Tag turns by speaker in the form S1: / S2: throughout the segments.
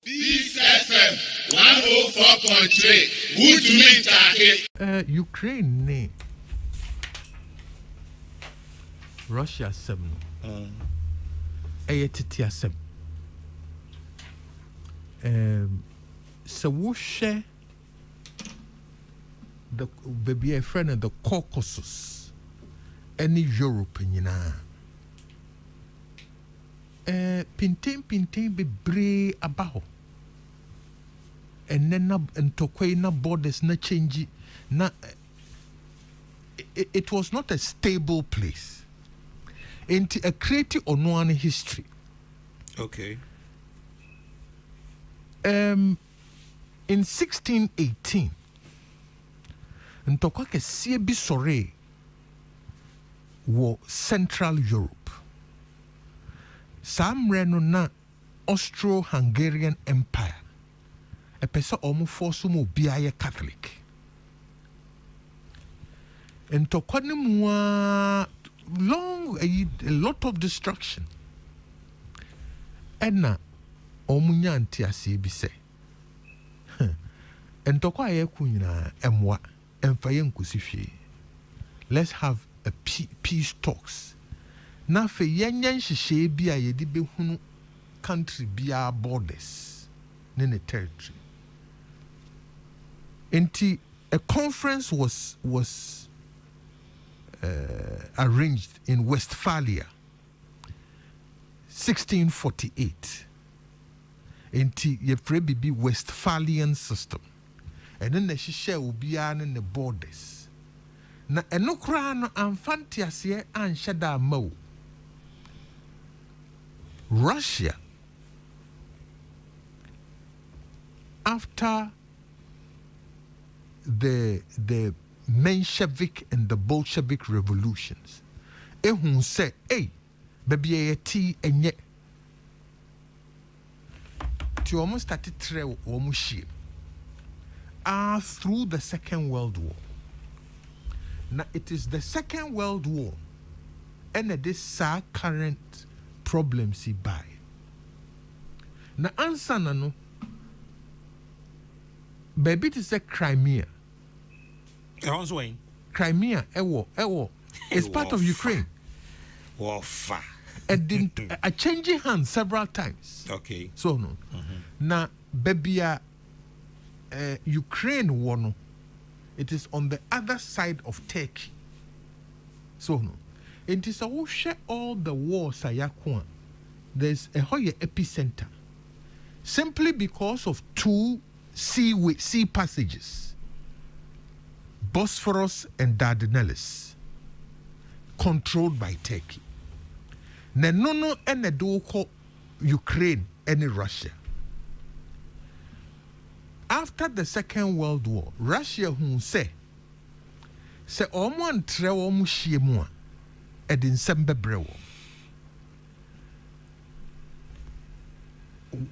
S1: This FM 104.3. Good to meet you.
S2: Ukraine ne Russia 7. Titi asem. So we share the baby a friend of the Caucasus, any European pintain be brave about. And then and tokwe na borders na change na it was not a stable place. Into a creative on history.
S3: Okay.
S2: In 1618, ntokwa kese bi sore wo Central Europe. Samre no na Austro-Hungarian Empire. A person almost forced to be a Catholic. And to long a lot of destruction. And na omunyanti asibi say. And to emwa emfayen kusifi. Let's have a peace talks. Na fe yanyan shishe bi a yedi be hunu country bi a borders in the territory. A conference was arranged in Westphalia, 1648. Inti yefre be Westphalian system, and then the shisha will be in the borders. Na enokra no amfantiase an shada mo. Russia, after the Menshevik and the Bolshevik revolutions, ehun say, hey, baby tea and yet to almost started trail almost ship through the Second World War. Now it is the Second World War and this current problems he buy. Now answer no baby to say Crimea. Crimea, it's part of Ukraine. A changing hands several times.
S3: Okay.
S2: So no. Now baby Ukraine one. It is on the other side of Turkey. So no. It is a share all the wars ayakwa. There's a higher epicenter. Simply because of two sea passages. Bosphorus and Dardanelles. Controlled by Turkey. Nenono ene doko Ukraine and Russia. After the Second World War, Russia who say omo antre omo hyiemu a edin sembe brewo.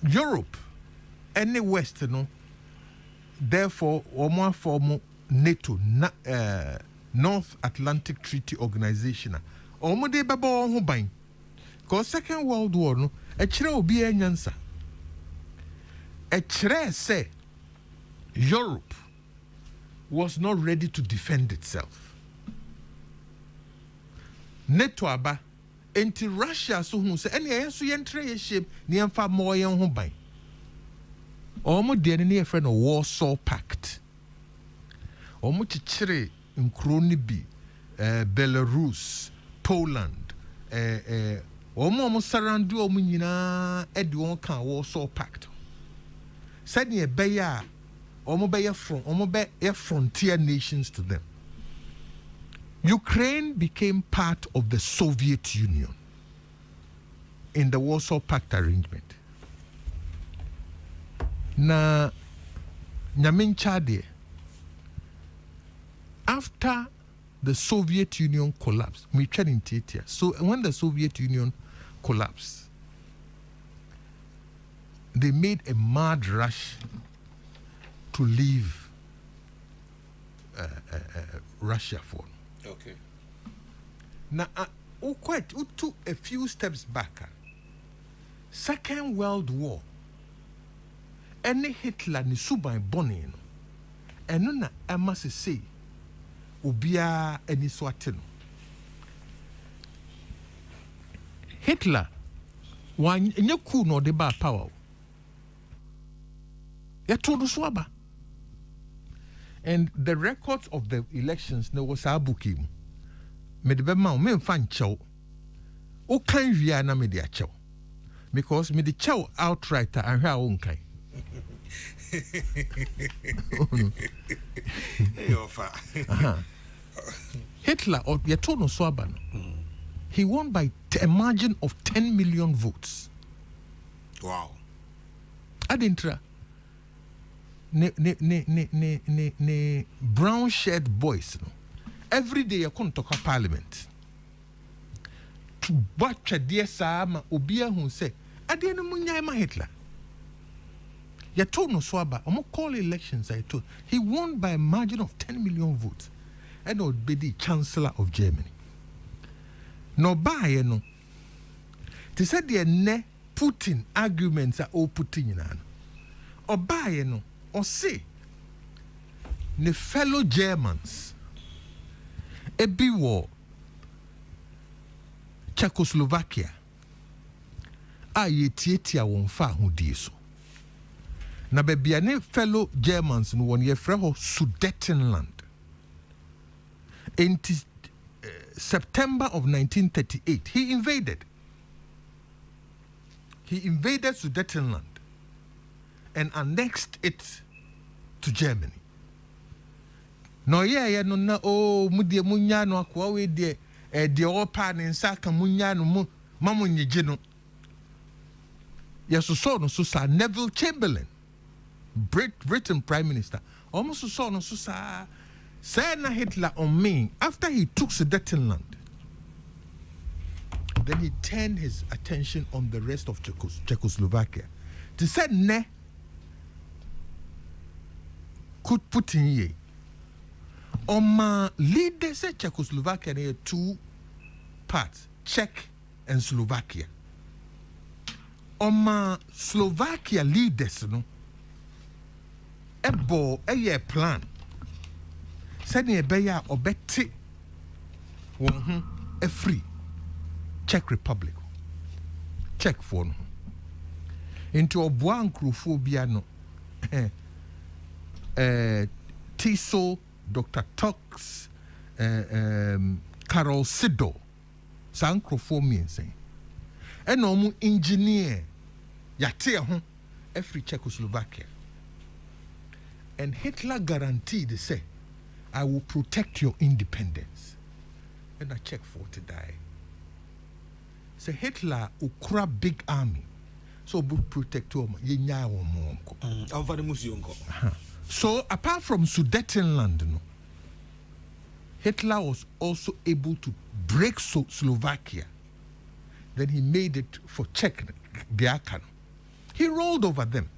S2: Europe any West no, therefore omo form NATO North Atlantic Treaty Organization. Omo de baba ho ban. Cause Second World War no e kire obi anyansa. E kire say Europe was not ready to defend itself. NATO aba enti Russia so hu say ene yeso yentre ye ship ne emfa mo yen ho ban. Omo de ne ye friend Warsaw Pact. Omo chichire nkro ni bi Belarus, Poland, omo surround omo nyina e de won kan Warsaw Pact. Said ne be ya omo be frontier nations to them. Ukraine became part of the Soviet Union in the Warsaw Pact arrangement. Na nyamin chade after the Soviet Union collapsed, so when the Soviet Union collapsed, they made a mad rush to leave Russia for.
S3: Okay.
S2: Now, we took a few steps back. Second World War Any Hitler ni suban boni no. Eno na ama se say obia ani so ate no. Hitler wan enye ku no de ba power. Ya todo so aba. And the records of the elections there was abukim. Me de be ma me mfa nchew. O kan wia na me de achew. Because me de chew outright and hwa o nkan. Hitler or Yatono Swaban, he won by a margin of 10 million votes.
S3: Wow.
S2: Adintra ne brown shirt boys no. Every day you come to parliament. To watch a dear Sama Obia who say, Adina Munya ma Hitler. Yatono Swaba, I'm call elections I told. He won by a margin of 10 million votes. And would be the Chancellor of Germany. No buy no. They said the ne Putin arguments are all Putin in. Or buy no, or say ne fellow Germans a be war Czechoslovakia a ye tietia won fa ho die so. Na bebia ne fellow Germans no won ye frɛ ho Sudetenland. In September of 1938, he invaded Sudetenland and annexed it to Germany. No no na mudie munya no akwa we de opa ne nsaka munya no mu mamunye no. Yes, so no so Neville Chamberlain, Britain Prime Minister, almost so no so Sena Hitler on me after he took Sudetenland. Then he turned his attention on the rest of Czechoslovakia. To say ne could put in ye. Leaders say Czechoslovakia there are two parts, Czech and Slovakia. Slovakia leaders no a plan. Said a beya or betty a free Czech Republic. Czech phone into a buancriphobia no Tiso, Dr. Tox, Carol Sido, Sancrophomian saying. And no engineer Yatea every Czechoslovakia. And Hitler guaranteed say, I will protect your independence. And I check for to die. Say Hitler ukura big army. So we protect him. So apart from Sudetenland, no, Hitler was also able to break Slovakia. Then he made it for Czech. He rolled over them.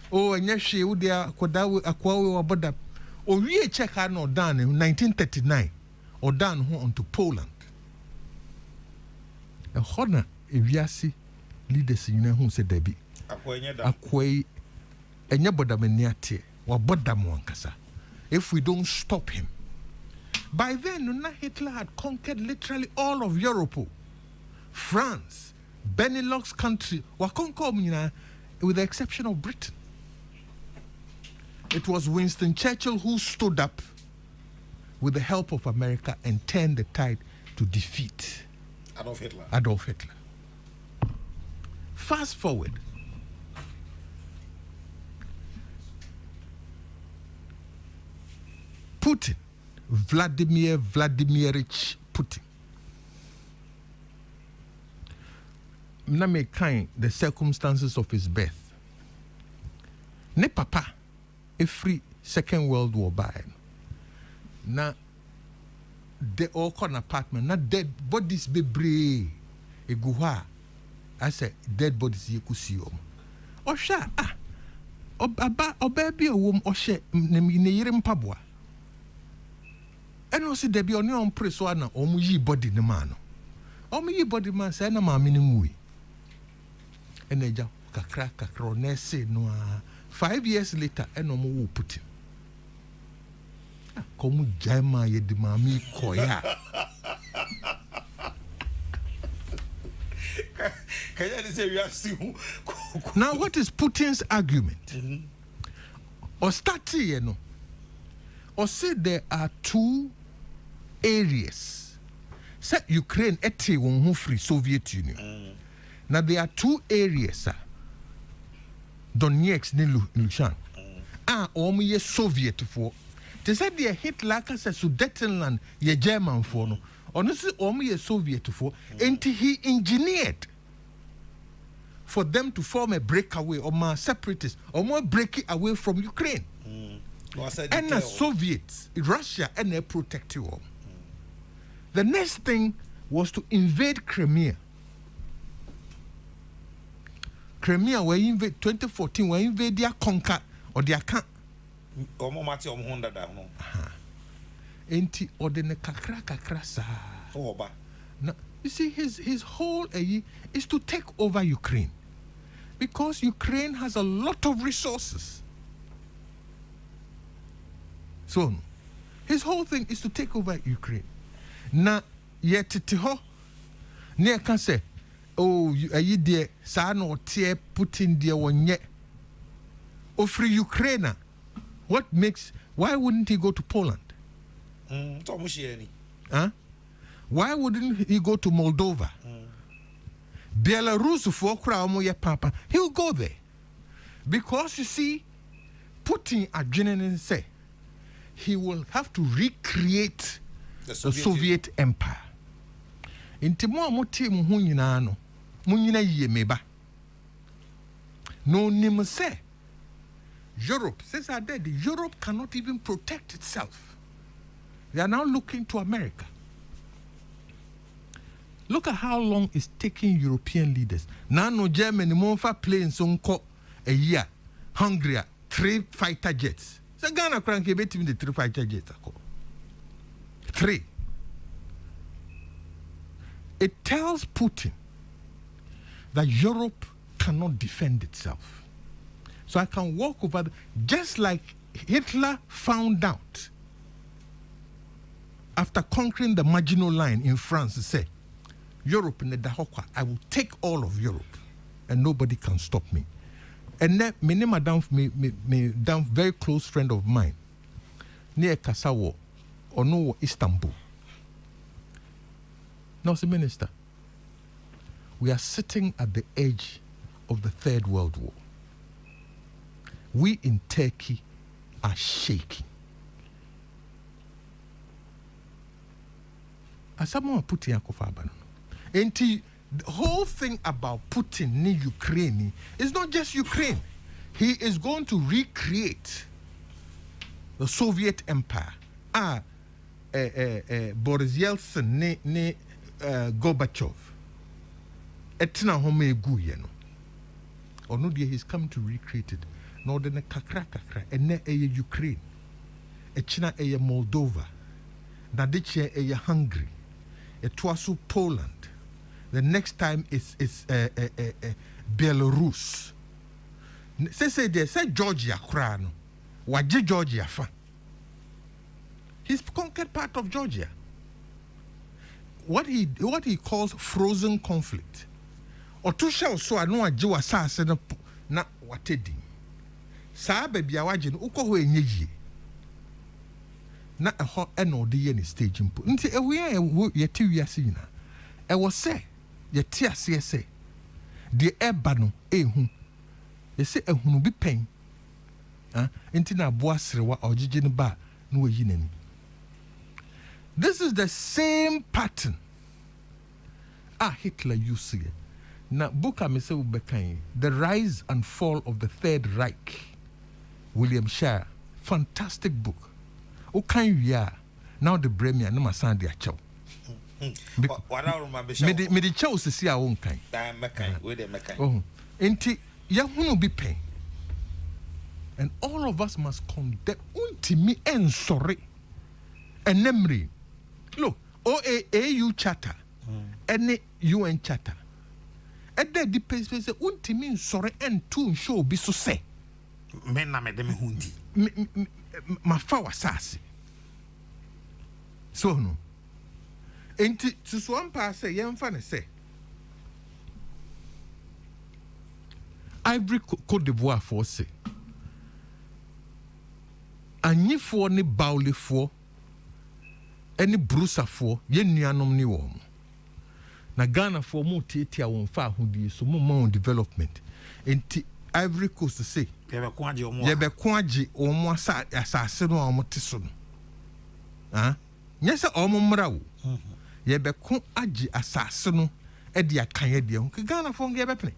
S2: Oh, and yes, she would akwawe or we check out no done in 1939 or done onto Poland. A honor if you see leaders in who said Debbie. Akwe enya bodameniate wa bodamuankasa. If we don't stop him. By then, Hitler had conquered literally all of Europe. France, Benelux country, were conquered with the exception of Britain. It was Winston Churchill who stood up with the help of America and turned the tide to defeat Adolf Hitler. Fast forward. Putin, Vladimir Vladimirovich Putin. Na me kind the circumstances of his birth. Ne papa, a free Second World War by. Na the all corner apartment, na dead bodies be brave. E guha. I said dead bodies you could see Osha baby a womb oshe ne yirim pabwa. And also there be on your press one or ye body the man. Or me body man say na ma minimui. And they kakra kakro nese no 5 years later, eno mo Putin. Komu jama ye di mami koya. Now, what is Putin's argument? Or start here, no? Or say there are two areas. Say Ukraine ete won free Soviet Union. Now there are two areas. Donetsk ni Lushan. Ye Soviet for. They said they Hitler kasa Sudetenland ye German for no. Honestly, ye Soviet for. And he engineered for them to form a breakaway or more separatists or more breaking away from Ukraine. And the Soviets, Russia, and they protected them. The next thing was to invade Crimea. Crimea were invade 2014, were invade their conquer or their can. Enti ordene kakra sa. Now, you see, his whole is to take over Ukraine. Because Ukraine has a lot of resources. So, his whole thing is to take over Ukraine. Now, yet ho, near can say, oh, you dear, son or tear Putin dear one yet. Oh, free Ukraine. Why wouldn't he go to Poland? Huh? Why wouldn't he go to Moldova? Belarus for Kraumo Papa. He'll go there. Because you see, Putin Agyarko say he will have to recreate the Soviet Empire. Inti mo amoti mu hu nyina no. Mu nyina yie meba. No nim say Europe, since I did, Europe cannot even protect itself. They are now looking to America. Look at how long it's taking European leaders. Now, no Germany, Monfa planes on a year. Hungary, 3 fighter jets. So Ghana cranky between the 3 fighter jets. 3. It tells Putin that Europe cannot defend itself. So I can walk over, just like Hitler found out after conquering the Maginot Line in France, he said, Europe in the Dahokwa, I will take all of Europe and nobody can stop me. And then, my name down very close friend of mine, near Kasawo, or no Istanbul. Now, the minister, we are sitting at the edge of the Third World War. We in Turkey are shaking. As someone Putin Akofabano. And the whole thing about Putin in Ukraine is not just Ukraine. He is going to recreate the Soviet Empire. Boris Yeltsin ne Gorbachev. Etina home guyeno. Or no dear, he's coming to recreate it. No, then a kakra, and ne Ukraine, a China a Moldova, Nadiche a Hungary, a Twasu Poland. The next time is Belarus. Say Georgia Krano, Waji Georgia fa. He's conquered part of Georgia. What he calls frozen conflict. Or to show so I know a Jew assassin na watedi. Saa baby awagin uko ho enyeji na ho eno de ye ni stage mpo nti ewe ye ti wiase nyina e wo se ye ti ase se de eba no ehu ye se ehunu bi pen nti na bo aserewa ogigi ne ba na wayi nani. This is the same pattern Hitler used it. Na book me se ubekan The Rise and Fall of the Third Reich, William Shire, fantastic book. O kan wi now the premier no masan de achew. Me de chew sisi a won kan.
S3: We de mekan.
S2: Oh, enti ya hunu bi pen. And all of us must condemn untimi ensori enemri. Look, OAU charter, any UN charter. And then the place say untimi ensori en tu show bi so say.
S3: men na me dem hundi
S2: ma fa wasase so no enti so ampa say yemfa ne say Ivory Cote d'Ivoire for say anyifo ne bawlefo eni brusafo ye nuanom ni wo na Ghana for mo tietia won fa ahodie so mo ma development enti Ivory Coast say ye be ko age omo asase no omo teso no nyese omo mra wo ye be ko age asase no e de akan ye de ho Ghana for nge be pene.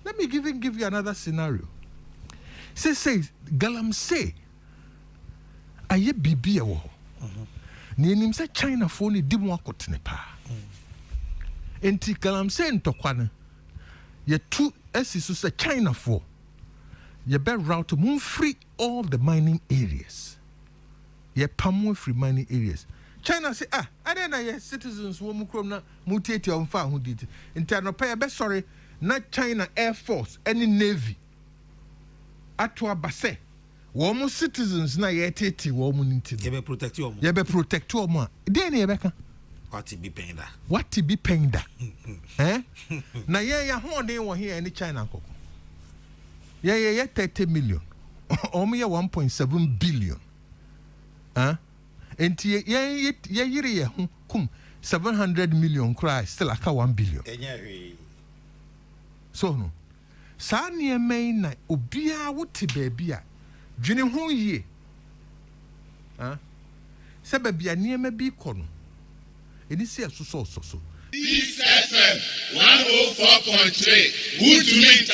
S2: Let me give you another scenario. Say Galamsey aye bibi e wo na enim say China for ni di mo akotene pa enti Galamsey ntokwa no ye two esisu say China for ye be route move free all the mining areas ye pamo free mining areas. China say I don't know ye citizens wo mu krom na mu tieti on fa ho dit enti anopa ye be sorry na China Air Force any Navy ato abase wo citizens na ye tete wo mu nti
S3: ye be protect you
S2: omo dey na ye be ka
S3: what be
S2: paying da na ye ya ho dey wo here any China kokko ye 30 million omo ye 1.7 billion enti ye yire ye ho kum 700 million cry still aka 1 billion so no saa niemai na obia wote baabi a dwene ho yie se baabia niema bi kɔ no eni se asoso
S1: This FM 104.3 Would you mean